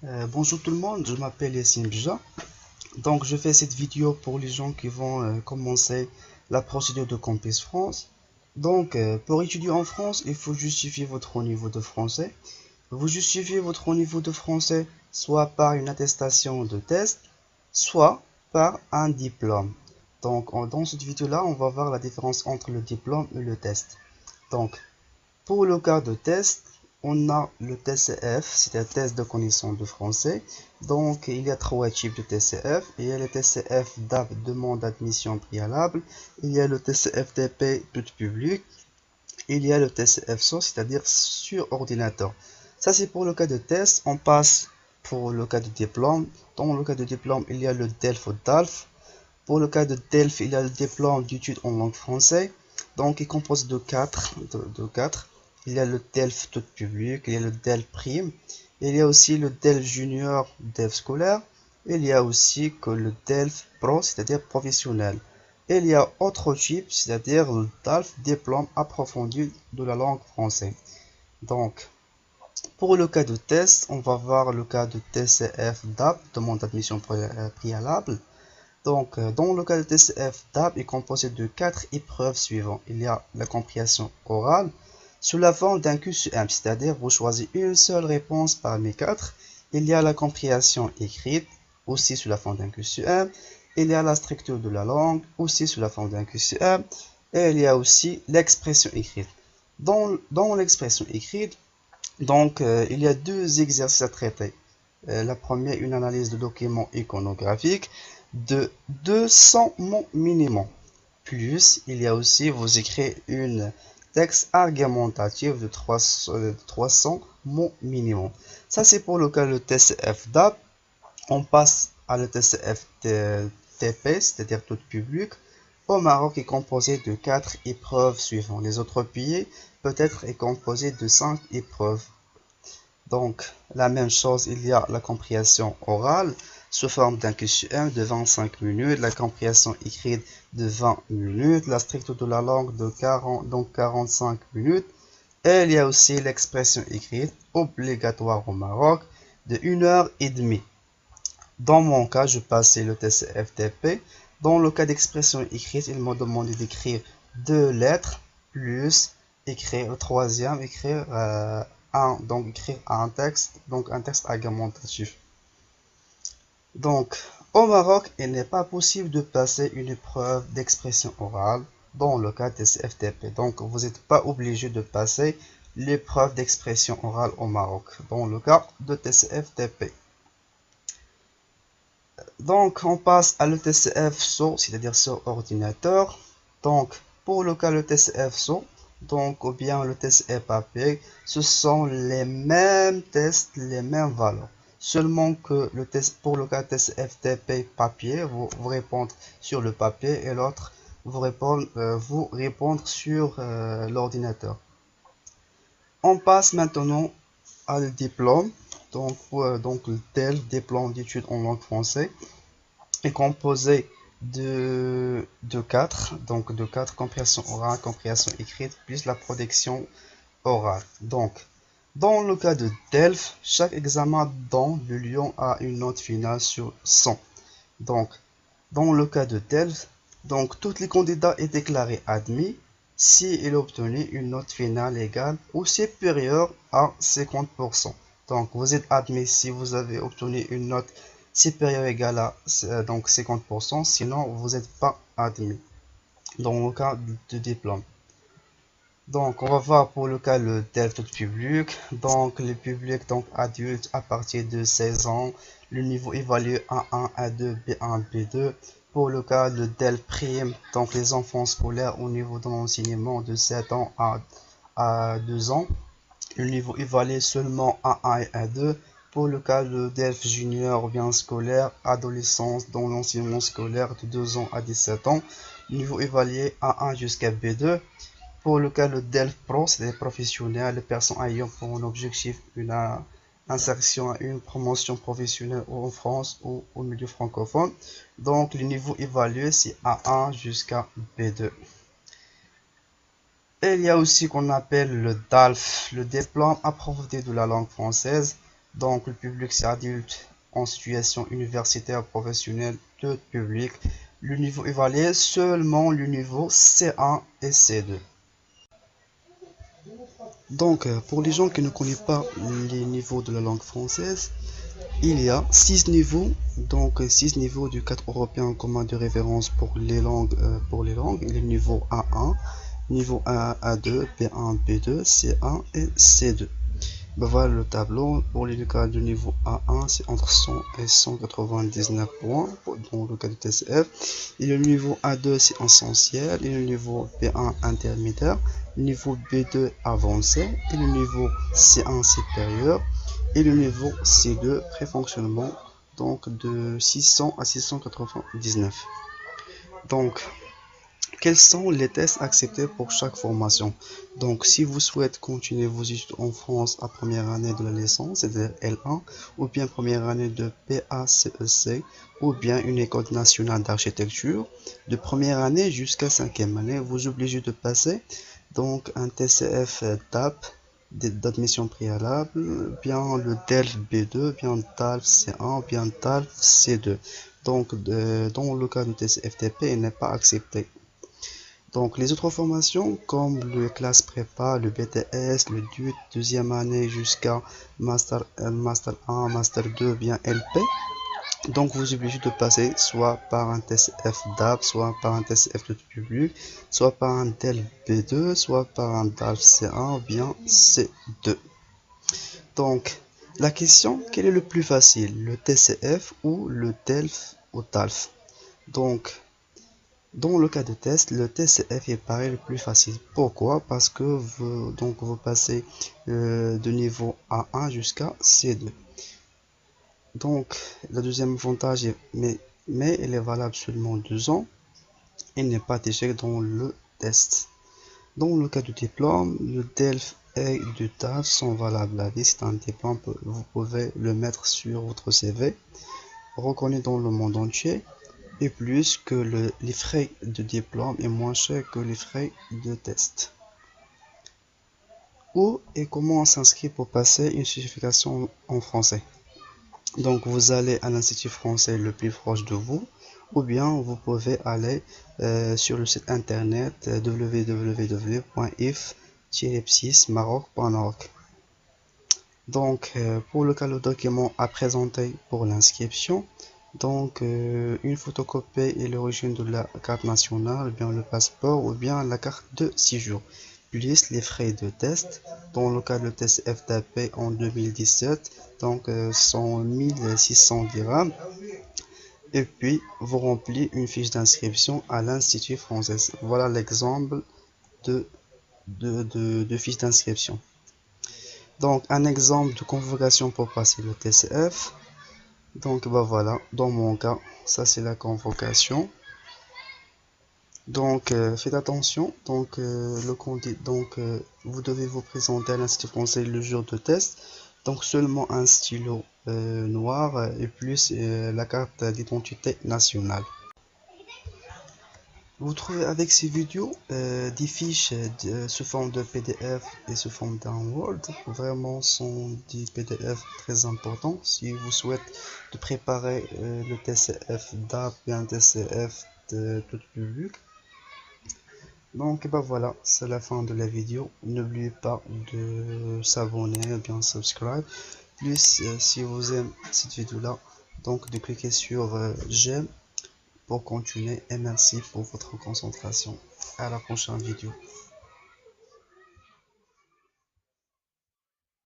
Bonjour tout le monde, je m'appelle Yassine Bja. Donc je fais cette vidéo pour les gens qui vont commencer la procédure de Campus France. Donc pour étudier en France, il faut justifier votre niveau de français. Vous justifiez votre niveau de français soit par une attestation de test, soit par un diplôme. Donc dans cette vidéo-là, on va voir la différence entre le diplôme et le test. Donc pour le cas de test, on a le TCF, c'est un test de connaissance de français. Donc, il y a trois types de TCF. Il y a le TCF DAP, demande d'admission préalable. Il y a le TCF TP, tout public. Il y a le TCF SO, c'est-à-dire sur ordinateur. Ça, c'est pour le cas de test. On passe pour le cas de diplôme. Dans le cas de diplôme, il y a le DELF ou DALF. Pour le cas de DELF, il y a le diplôme d'études en langue française. Donc, il compose de 4. Il y a le DELF tout public, il y a le DELF prime, il y a aussi le DELF junior, DELF scolaire, il y a aussi que le DELF pro, c'est-à-dire professionnel. Il y a autre type, c'est-à-dire le DALF, diplôme approfondi de la langue française. Donc, pour le cas de test, on va voir le cas de TCF DAP, demande d'admission préalable. Donc, dans le cas de TCF DAP, il est composé de 4 épreuves suivantes. Il y a la compréhension orale sous la forme d'un QCM, c'est-à-dire vous choisissez une seule réponse parmi 4. Il y a la compréhension écrite, aussi sous la forme d'un QCM. Il y a la structure de la langue, aussi sous la forme d'un QCM. Et il y a aussi l'expression écrite. Dans l'expression écrite, donc, il y a deux exercices à traiter. La première, une analyse de documents iconographiques de 200 mots minimum. Plus, il y a aussi, vous écrivez une texte argumentatif de 300 mots minimum. Ça, c'est pour le cas de TCF DAP. On passe à le TCF TP, c'est-à-dire tout public. Au Maroc est composé de 4 épreuves suivantes. Les autres pays, peut-être, est composé de 5 épreuves. Donc, la même chose, il y a la compréhension orale sous forme d'un QCM de 25 minutes, la compréhension écrite de 20 minutes, la structure de la langue de 45 minutes, et il y a aussi l'expression écrite obligatoire au Maroc de 1 heure et demie. Dans mon cas, je passais le TCFTP. Dans le cas d'expression écrite, il m'a demandé d'écrire deux lettres plus écrire le troisième, écrire donc écrire un texte argumentatif. Donc, au Maroc, il n'est pas possible de passer une épreuve d'expression orale dans le cas des CFTP. Donc, vous n'êtes pas obligé de passer l'épreuve d'expression orale au Maroc dans le cas de TCFTP. Donc, on passe à l'ETCF SO, c'est-à-dire sur ordinateur. Donc, pour le cas de l'ETCF SO, donc, ou bien le TCF papier, ce sont les mêmes tests, les mêmes valeurs. Seulement que le test, pour le cas de TCF-TP papier, vous répondre sur le papier et l'autre vous répondre sur l'ordinateur. On passe maintenant à le diplôme. Donc le tel diplôme d'études en langue française est composé de 4, donc de 4 compréhension orale, compréhension écrite, plus la protection orale. Donc, dans le cas de DELF, chaque examen dans le Lyon a une note finale sur 100. Donc, dans le cas de DELF, donc tous les candidats est déclaré admis si il a obtenu une note finale égale ou supérieure à 50%. Donc, vous êtes admis si vous avez obtenu une note supérieure ou égale à donc 50%, sinon vous n'êtes pas admis dans le cas de diplôme. Donc, on va voir pour le cas le delta public. Donc, le public, donc adulte à partir de 16 ans, le niveau évalué A1, A2, B1, B2. Pour le cas de DEL prime, donc les enfants scolaires au niveau de l'enseignement de 7 ans à 2 ans, le niveau évalué seulement A1 et A2. Pour le cas de DELF junior ou bien scolaire, adolescence dans l'enseignement scolaire de 2 ans à 17 ans, le niveau évalué A1 jusqu'à B2. Pour le cas de DELF Pro, c'est des professionnels, les personnes ayant pour objectif une insertion à une promotion professionnelle en France ou au milieu francophone. Donc, le niveau évalué, c'est A1 jusqu'à B2. Et il y a aussi qu'on appelle le DALF, le diplôme approfondi de la langue française. Donc le public c'est adulte en situation universitaire, professionnelle, tout public. Le niveau évalué seulement le niveau C1 et C2. Donc pour les gens qui ne connaissent pas les niveaux de la langue française, il y a 6 niveaux, donc 6 niveaux du cadre européen commun de référence pour les langues. Il y a le niveau A1, niveau A2, B1, B2, C1 et C2. Ben voilà le tableau. Pour les cas du niveau A1, c'est entre 100 et 199 points dans le cas du TCF. Et le niveau A2, c'est essentiel. Et le niveau B1 intermédiaire. Le niveau B2 avancé. Et le niveau C1 supérieur. Et le niveau C2 pré-fonctionnement. Donc de 600 à 699. Donc, quels sont les tests acceptés pour chaque formation? Donc, si vous souhaitez continuer vos études en France à première année de la licence, c'est-à-dire L1, ou bien première année de PACEC, ou bien une école nationale d'architecture, de première année jusqu'à cinquième année, vous êtes obligé de passer donc un TCF DAP d'admission préalable, bien le DELF B2, bien DALF C1, bien DALF C2. Donc, dans le cas du TCFTP, il n'est pas accepté. Donc les autres formations comme le classe prépa, le BTS, le DUT, deuxième année jusqu'à master 1, master 2, bien LP. Donc vous êtes obligé de passer soit par un TCF DAP, soit par un TCF de public, soit par un DELF B2, soit par un DALF C1 ou bien C2. Donc la question, quel est le plus facile, le TCF ou le DELF ou DALF? Donc dans le cas de test, le TCF est pareil le plus facile. Pourquoi? Parce que vous passez de niveau A1 jusqu'à C2. Donc, le deuxième avantage, mais il est valable seulement 2 ans. Il n'est pas d'échec dans le test. Dans le cas du diplôme, le DELF et du TAF sont valables à vie. C'est un diplôme, vous pouvez le mettre sur votre CV, reconnu dans le monde entier. Et plus que les frais de diplôme est moins cher que les frais de test. Où et comment on s'inscrit pour passer une certification en français? Donc vous allez à l'institut français le plus proche de vous, ou bien vous pouvez aller sur le site internet www.if-maroc.org. Donc pour le cas le document à présenter pour l'inscription, donc une photocopie et l'origine de la carte nationale, ou bien le passeport, ou bien la carte de séjour, plus les frais de test. Dans le cas de test FTP en 2017, donc sont 1600 dirhams. Et puis vous remplissez une fiche d'inscription à l'Institut français. Voilà l'exemple de fiche d'inscription. Donc un exemple de convocation pour passer le TCF. Donc voilà, dans mon cas, ça c'est la convocation. Donc faites attention, donc vous devez vous présenter à l'Institut français le jour de test. Donc seulement un stylo noir et plus la carte d'identité nationale. Vous trouvez avec ces vidéos des fiches sous forme de PDF et sous forme d'un Word. Vraiment sont des PDF très importants si vous souhaitez de préparer le TCF DAP et un TCF de tout public. Donc voilà, c'est la fin de la vidéo. N'oubliez pas de s'abonner ou bien subscribe. Plus si vous aimez cette vidéo là, donc de cliquer sur j'aime pour continuer et merci pour votre concentration. À la prochaine vidéo.